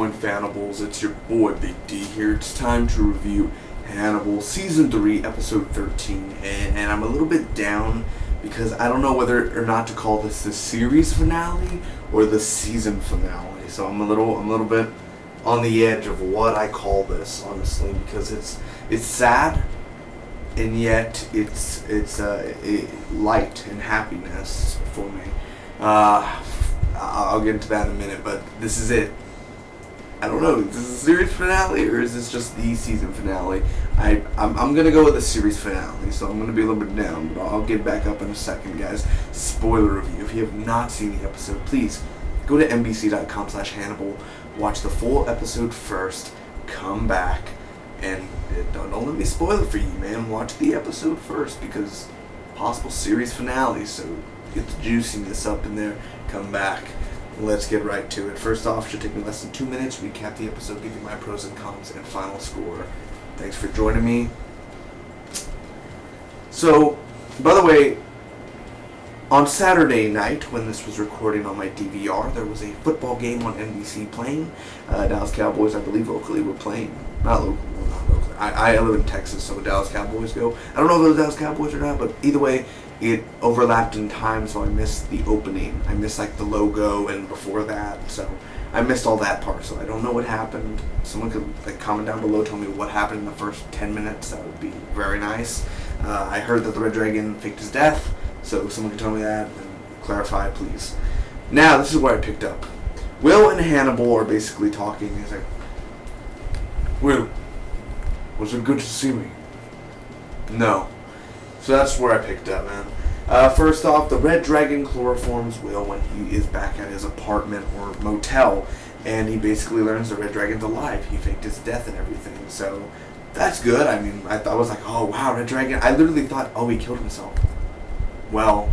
going, Fanables? It's your boy Big D here. It's time to review Hannibal Season 3, Episode 13. And I'm a little bit down because I don't know whether or not to call this the series finale or the season finale. So I'm a little bit on the edge of what I call this, honestly, because it's sad, and yet it's light and happiness for me. I'll get into that in a minute, but this is it. I don't know, is this a series finale or is this just the season finale? I'm going to go with the series finale, so I'm going to be a little bit down, but I'll get back up in a second, guys. Spoiler review. If you have not seen the episode, please go to nbc.com/Hannibal, watch the full episode first, come back, and don't let me spoil it for you, man. Watch the episode first, because possible series finale, so get the juiciness up in there, come back. Let's get right to it. First off, should take me less than 2 minutes. Recap the episode, give you my pros and cons, and final score. Thanks for joining me. So, by the way, on Saturday night, when this was recording on my DVR, there was a football game on NBC playing. Dallas Cowboys, I believe, locally were playing. Not locally. I live in Texas, so Dallas Cowboys go. I don't know if it was Dallas Cowboys or not, but either way, it overlapped in time, so I missed the opening. I missed like the logo and before that, so I missed all that part. So I don't know what happened. Someone could like comment down below, tell me what happened in the first 10 minutes. That would be very nice. I heard that the Red Dragon faked his death, so someone can tell me that and clarify, please. Now, this is where I picked up. Will and Hannibal are basically talking. He's like, Will, was it good to see me? No. So that's where I picked up, man. First off, the Red Dragon chloroforms Will when he is back at his apartment or motel, and he basically learns the Red Dragon's alive. He faked his death and everything, so that's good. I mean, I was like, oh wow, Red Dragon. I literally thought, oh, he killed himself. Well,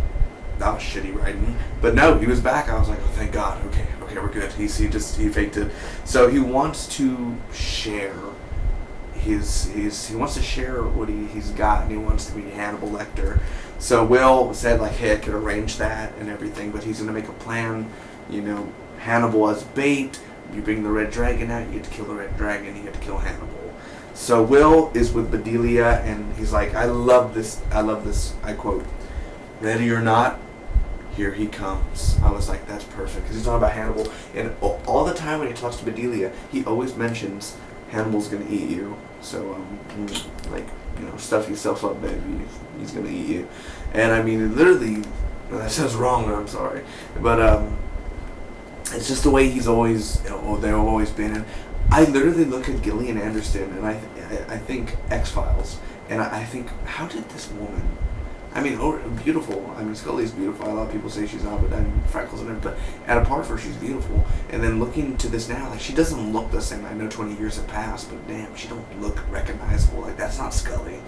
that was shitty writing. But no, he was back. I was like, oh, thank God. Okay, we're good. He faked it. So he wants to share he wants to share what he's got, and he wants to be Hannibal Lecter. So Will said like, hey, I could arrange that and everything, but he's gonna make a plan. You know, Hannibal as bait. You bring the Red Dragon out, you get to kill the Red Dragon, you get to kill Hannibal. So Will is with Bedelia, and he's like, I love this. I quote, ready or not, here he comes. I was like, that's perfect, because he's talking about Hannibal, and all the time when he talks to Bedelia, he always mentions Hannibal's gonna eat you. So, like, you know, stuff yourself up, baby. He's gonna eat you. And I mean, literally, that sounds wrong, I'm sorry. But, it's just the way he's always, they've always been. And I literally look at Gillian Anderson, and I think X-Files, and I think, how did this woman, I mean, beautiful. I mean, Scully's beautiful. A lot of people say she's not, but I mean, freckles and everything. But at a part of her, she's beautiful. And then looking to this now, like, she doesn't look the same. I know 20 years have passed, but damn, she don't look recognizable. Like, that's not Scully.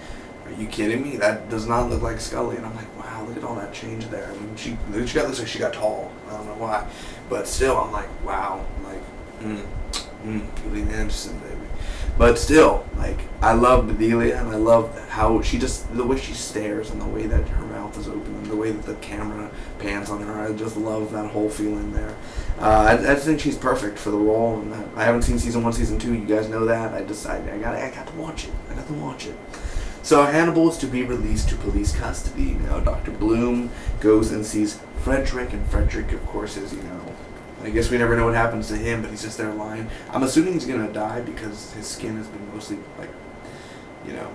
Are you kidding me? That does not look like Scully. And I'm like, wow, look at all that change there. I mean, she looks like she got tall. I don't know why, but still, I'm like, wow, like, Gillian Anderson, baby. But still, like, I love Bedelia, and I love how she just, the way she stares and the way that her mouth is open and the way that the camera pans on her. I just love that whole feeling there. I think she's perfect for the role, and I haven't seen season 1, season 2. You guys know that. I got to watch it. I got to watch it. So Hannibal is to be released to police custody. Now Dr. Bloom goes and sees Frederick, and Frederick, of course, is, you know, I guess we never know what happens to him, but he's just there lying. I'm assuming he's going to die because his skin has been mostly, like, you know,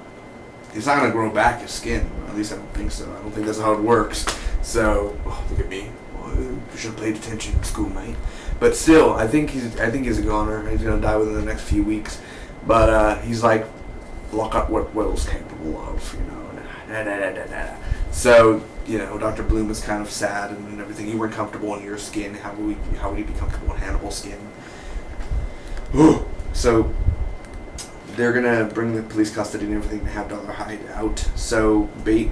he's not going to grow back his skin. At least I don't think so. I don't think that's how it works. So, look at me. Well, you should have paid attention in school, mate. But still, I think he's a goner. He's going to die within the next few weeks. But he's like, look at what Will's capable of, you know. So, you know, Dr. Bloom is kind of sad and everything. You weren't comfortable in your skin. How would he be comfortable in Hannibal's skin? So they're gonna bring the police custody and everything to have Dollarhide out. So they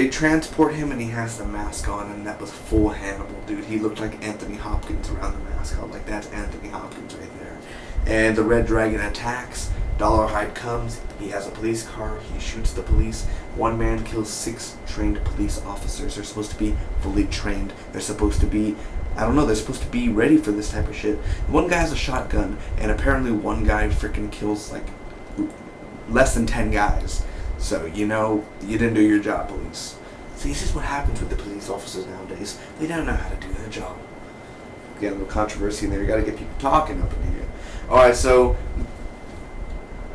transport him, and he has the mask on, and that was full Hannibal, dude. He looked like Anthony Hopkins around the mask. I was like, that's Anthony Hopkins right there. And the Red Dragon attacks. Dollarhide comes, he has a police car, he shoots the police. One man kills 6 trained police officers. They're supposed to be fully trained. They're supposed to be I don't know, they're supposed to be ready for this type of shit. One guy has a shotgun, and apparently one guy freaking kills, like, less than 10 guys. So, you know, you didn't do your job, police. See, this is what happens with the police officers nowadays. They don't know how to do their job. Get a little controversy in there. You gotta get people talking up in here. Alright, so,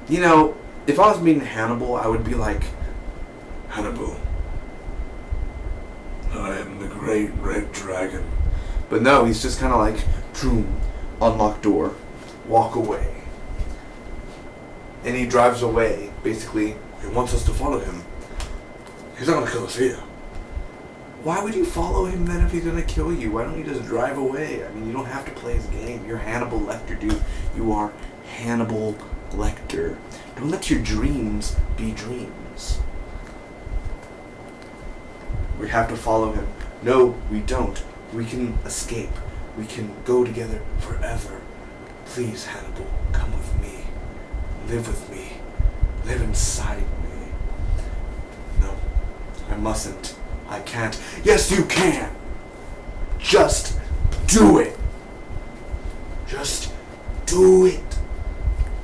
you know, if I was meeting Hannibal, I would be like, Hannibal, I am the great red dragon. But no, he's just kind of like, boom, unlock door, walk away. And he drives away, basically. He wants us to follow him. He's not going to kill us here. Why would you follow him then if he's going to kill you? Why don't you just drive away? I mean, you don't have to play his game. You're Hannibal Lecter, dude. You are Hannibal Lecter. Don't let your dreams be dreams. We have to follow him. No, we don't. We can escape. We can go together forever. Please, Hannibal, come with me. Live with me. Live inside me. No, I mustn't. I can't. Yes, you can. Just do it. Just do it.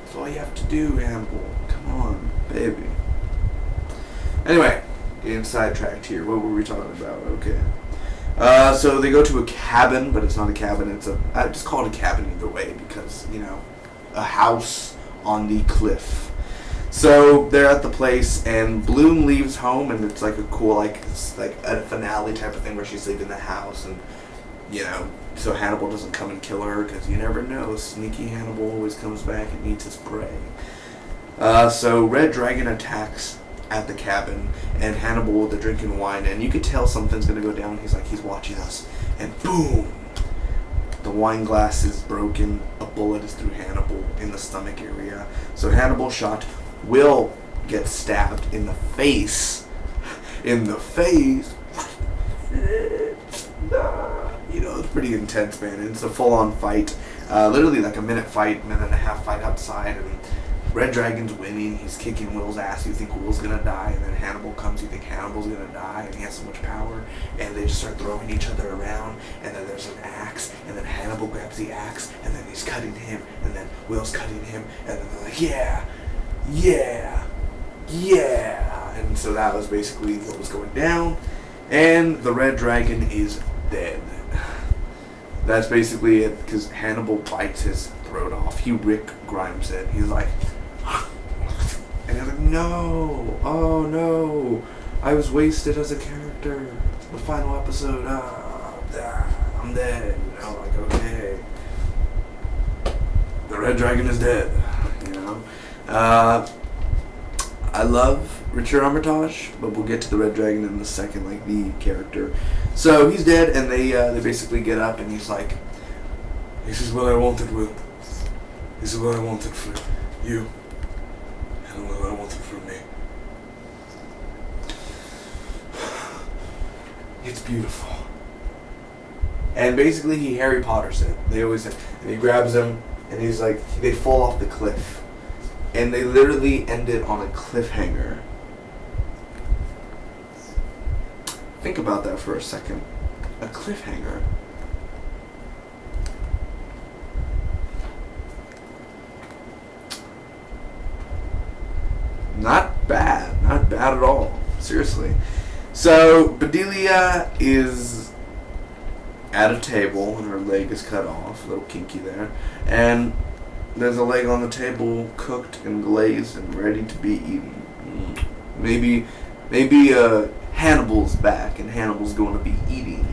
That's all you have to do, Hannibal. Come on, baby. Anyway, getting sidetracked here. What were we talking about? Okay. So they go to a cabin, but it's not a cabin. I just call it a cabin either way because, you know, a house on the cliff. So they're at the place, and Bloom leaves home, and it's like a cool, like a finale type of thing where she's leaving the house, and, you know, so Hannibal doesn't come and kill her because you never know. Sneaky Hannibal always comes back and eats his prey. So Red Dragon attacks at the cabin, and Hannibal, they're drinking wine, and you could tell something's gonna go down. He's watching us, and boom, the wine glass is broken. A bullet is through Hannibal in the stomach area. So Hannibal shot will get stabbed in the face. In the face. You know, it's pretty intense, man. And it's a full-on fight. Literally like a minute and a half fight outside, and Red Dragon's winning. He's kicking Will's ass. You think Will's gonna die, and then Hannibal comes. You think Hannibal's gonna die, and he has so much power. And they just start throwing each other around. And then there's an axe, and then Hannibal grabs the axe, and then he's cutting him, and then Will's cutting him, and then they're like, yeah, yeah, yeah. And so that was basically what was going down. And the Red Dragon is dead. That's basically it, because Hannibal bites his throat off. He Rick Grimes it. He's like, and he's like, no, oh no, I was wasted as a character. The final episode, I'm dead. You know, like, okay, the Red Dragon is dead. You know, I love Richard Armitage, but we'll get to the Red Dragon in a second, like the character. So he's dead, and they basically get up, and he's like, this is what I wanted, Will. This is what I wanted for you, and what I wanted for me. It's beautiful. And basically he Harry Potters it. They always say, and he grabs him, and he's like, they fall off the cliff. And they literally end it on a cliffhanger. Think about that for a second. A cliffhanger. Not bad. Not bad at all. Seriously. So, Bedelia is at a table, and her leg is cut off. A little kinky there. And there's a leg on the table, cooked and glazed and ready to be eaten. Maybe Hannibal's back, and Hannibal's going to be eating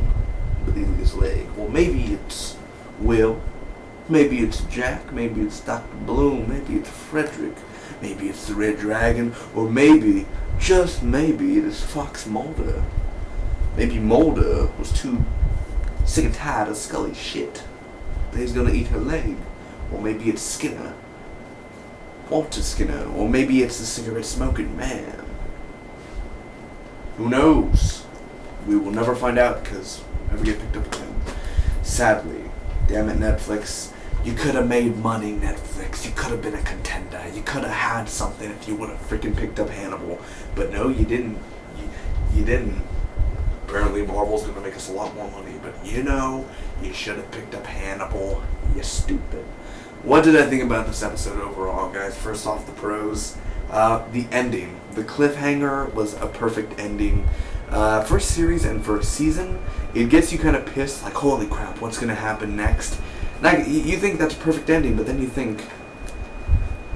Bedelia's leg. Well, maybe it's Will. Maybe it's Jack. Maybe it's Dr. Bloom. Maybe it's Frederick. Maybe it's the Red Dragon. Or maybe, just maybe, it is Fox Mulder. Maybe Mulder was too sick and tired of Scully's shit. He's going to eat her leg. Or maybe it's Skinner. Walter Skinner. Or maybe it's the cigarette-smoking man. Who knows? We will never find out because we'll never get picked up again. Sadly. Damn it, Netflix. You could have made money, Netflix. You could have been a contender. You could have had something if you would have freaking picked up Hannibal. But no, you didn't. You didn't. Apparently Marvel's going to make us a lot more money, but you should have picked up Hannibal, you stupid. What did I think about this episode overall, guys? First off, the pros. The ending. The cliffhanger was a perfect ending. For a series and for a season, it gets you kind of pissed, like, holy crap, what's going to happen next? Now, you think that's a perfect ending, but then you think,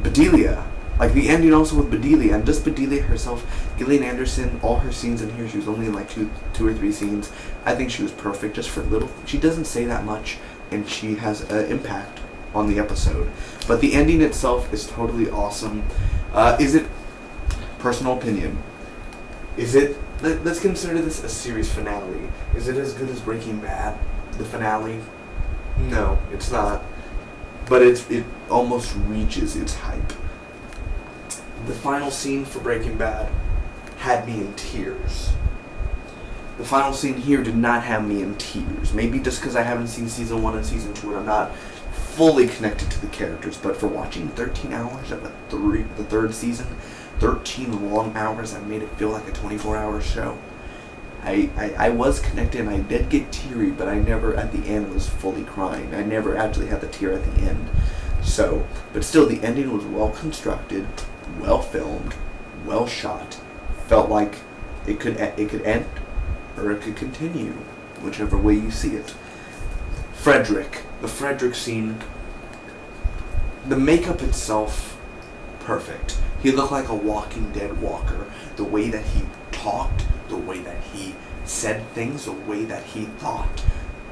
Bedelia. Like, the ending also with Bedelia, and just Bedelia herself, Gillian Anderson, all her scenes in here, she was only in like two or three scenes. I think she was perfect, just for little. She doesn't say that much, and she has an impact on the episode. But the ending itself is totally awesome. Is it, personal opinion, is it, let's consider this a series finale. Is it as good as Breaking Bad, the finale? No, it's not. But it almost reaches its hype. The final scene for Breaking Bad had me in tears. The final scene here did not have me in tears. Maybe just because I haven't seen season 1 and season 2 and I'm not fully connected to the characters, but for watching 13 hours of the third season, 13 long hours that made it feel like a 24-hour show, I was connected and I did get teary, but I never at the end was fully crying. I never actually had the tear at the end. So, but still, the ending was well constructed, well filmed, well shot. Felt like it could end or it could continue, whichever way you see it. The Frederick scene, the makeup itself, perfect. He looked like a Walking Dead walker. The way that he talked, the way that he said things, the way that he thought.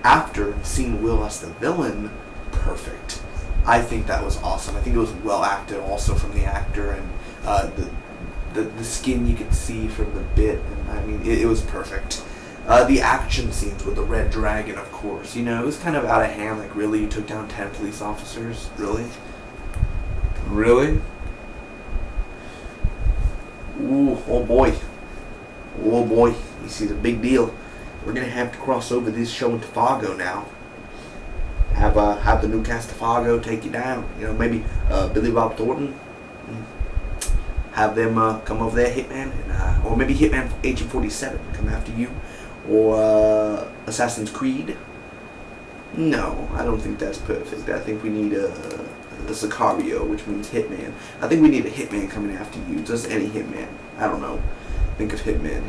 After seeing Will as the villain, perfect. I think that was awesome. I think it was well acted also from the actor, and the skin you could see from the bit, and I mean, it was perfect. The action scenes with the Red Dragon, of course, it was kind of out of hand. Like, really, you took down 10 police officers? Really? Ooh, oh boy. You see, the big deal. We're gonna have to cross over this show into Fargo now. Have the new cast of Fargo take you down. Maybe Billy Bob Thornton. Have them come over there, Hitman, and, or maybe Hitman Agent 47 come after you, or Assassin's Creed. No, I don't think that's perfect. I think we need the Sicario, which means Hitman. I think we need a Hitman coming after you, just any Hitman. I don't know. Think of Hitman.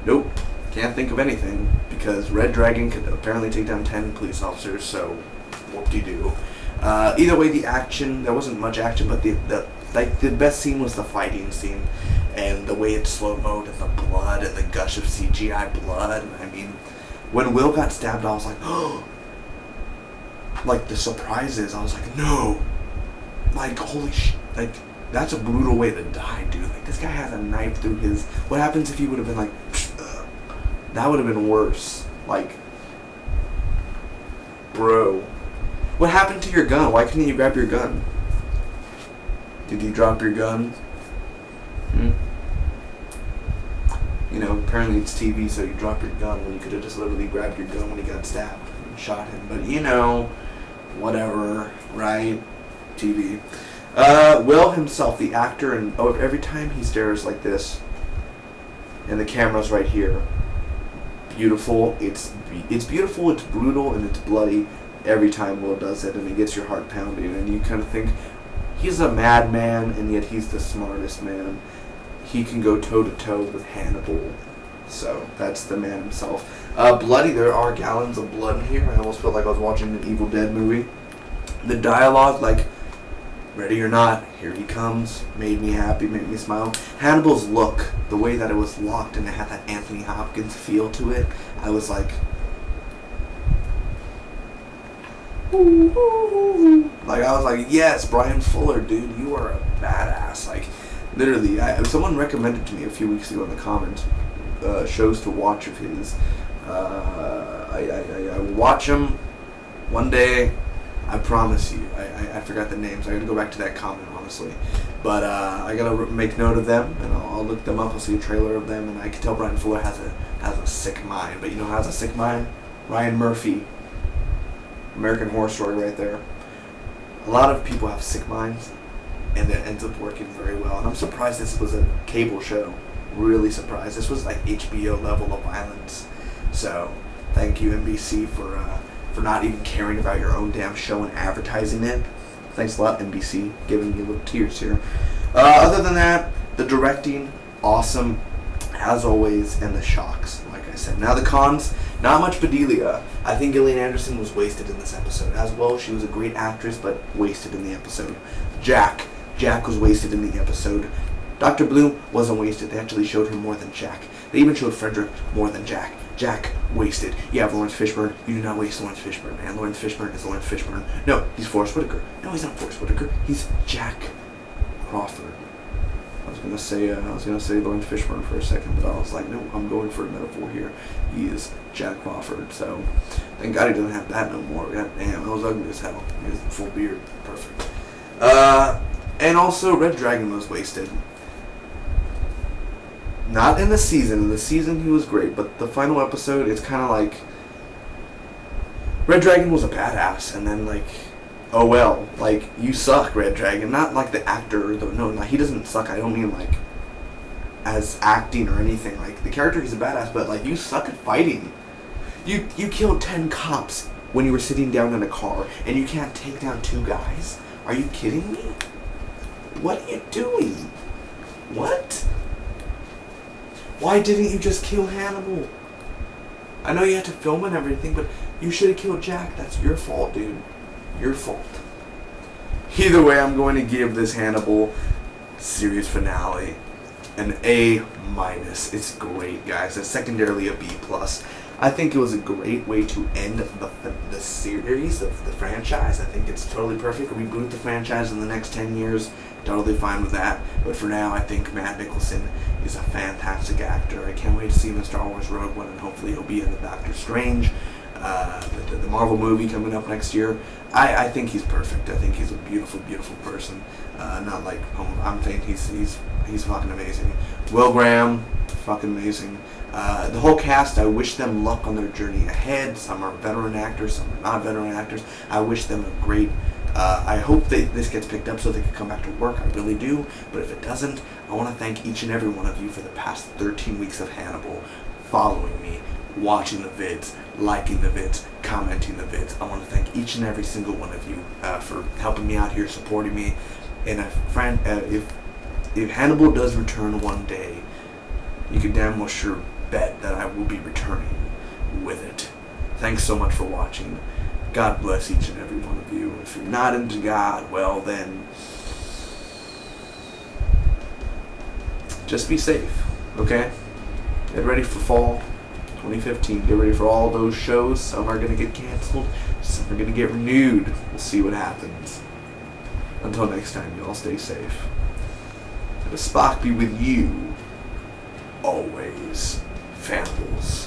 Nope, can't think of anything, because Red Dragon could apparently take down 10 police officers, so whoop-de-doo. Either way, the action, there wasn't much action, but the best scene was the fighting scene, and the way it slow-moed, and the blood, and the gush of CGI blood. And I mean, when Will got stabbed, I was like, oh! Like, the surprises, I was like, no! Like, holy like, that's a brutal way to die, dude. Like, this guy has a knife through his... What happens if he would have been like... That would have been worse. Like... Bro. What happened to your gun? Why couldn't you grab your gun? Did you drop your gun? Apparently it's TV, so you drop your gun when you could have just literally grabbed your gun when he got stabbed and shot him. But, whatever, right? TV. Will himself, the actor, and every time he stares like this, and the camera's right here, beautiful. It's beautiful, it's brutal, and it's bloody every time Will does it, and it gets your heart pounding, and you kind of think, he's a madman, and yet he's the smartest man. He can go toe-to-toe with Hannibal. So, that's the man himself. Bloody, there are gallons of blood in here. I almost felt like I was watching an Evil Dead movie. The dialogue, like, ready or not, here he comes, made me happy, made me smile. Hannibal's look, the way that it was locked and it had that Anthony Hopkins feel to it, I was like, yes, Brian Fuller, dude, you are a badass. Like, literally, someone recommended to me a few weeks ago in the comments shows to watch of his. I will watch them one day. I promise you. I forgot the names. I got to go back to that comment, honestly. But I got to make note of them, and I'll look them up. I'll see a trailer of them, and I can tell Brian Fuller has a sick mind. But you know who has a sick mind? Ryan Murphy. American Horror Story right there. A lot of people have sick minds, and it ends up working very well. And I'm surprised this was a cable show. really surprised. This was like HBO level of violence. So, thank you NBC for not even caring about your own damn show and advertising it. Thanks a lot, NBC, giving me little tears here. Other than that, the directing, awesome, as always, and the shocks, like I said. Now the cons, not much Bedelia. I think Gillian Anderson was wasted in this episode. As well, she was a great actress, but wasted in the episode. Jack was wasted in the episode. Dr. Bloom wasn't wasted. They actually showed her more than Jack. They even showed Frederick more than Jack. Jack, wasted. You have Lawrence Fishburne. You do not waste Lawrence Fishburne, man. Lawrence Fishburne is Lawrence Fishburne. No, he's Forrest Whitaker. No, he's not Forrest Whitaker. He's Jack Crawford. I was gonna say Lawrence Fishburne for a second, but I was like, no, I'm going for a metaphor here. He is Jack Crawford. So, thank God he doesn't have that no more. God damn, that was ugly as hell. He has a full beard. Perfect. And also, Red Dragon was wasted. Not in the season. In the season, he was great. But the final episode, it's kind of like... Red Dragon was a badass. And then, like... Oh, well. Like, you suck, Red Dragon. Not like the actor. No, he doesn't suck. I don't mean, like... as acting or anything. Like, the character, he's a badass. But, like, you suck at fighting. You killed 10 cops when you were sitting down in a car. And you can't take down 2 guys? Are you kidding me? What are you doing? What? Why didn't you just kill Hannibal? I know you had to film and everything, but you should have killed Jack. That's your fault, dude. Your fault. Either way, I'm going to give this Hannibal series finale an A-. It's great, guys. It's secondarily a B+. I think it was a great way to end the series, the franchise. I think it's totally perfect. Reboot the franchise in the next 10 years. Totally fine with that. But for now, I think Matt Nicholson is a fantastic actor. I can't wait to see him in Star Wars Rogue One, and hopefully he'll be in the Doctor Strange, the Marvel movie coming up next year. I think he's perfect. I think he's a beautiful, beautiful person. Not like I'm saying he's fucking amazing. Will Graham, fucking amazing. The whole cast, I wish them luck on their journey ahead. Some are veteran actors, some are not veteran actors. I wish them a great... I hope this gets picked up so they can come back to work. I really do. But if it doesn't, I want to thank each and every one of you for the past 13 weeks of Hannibal, following me, watching the vids, liking the vids, commenting the vids. I want to thank each and every single one of you for helping me out here, supporting me. And if Hannibal does return one day, you can damn well sure bet that I will be returning with it. Thanks so much for watching. God bless each and every one of you. If you're not into God, well then, just be safe, okay? Get ready for fall 2015. Get ready for all those shows. Some are going to get canceled. Some are going to get renewed. We'll see what happens. Until next time, y'all stay safe. May the Spock be with you always, Fannibals.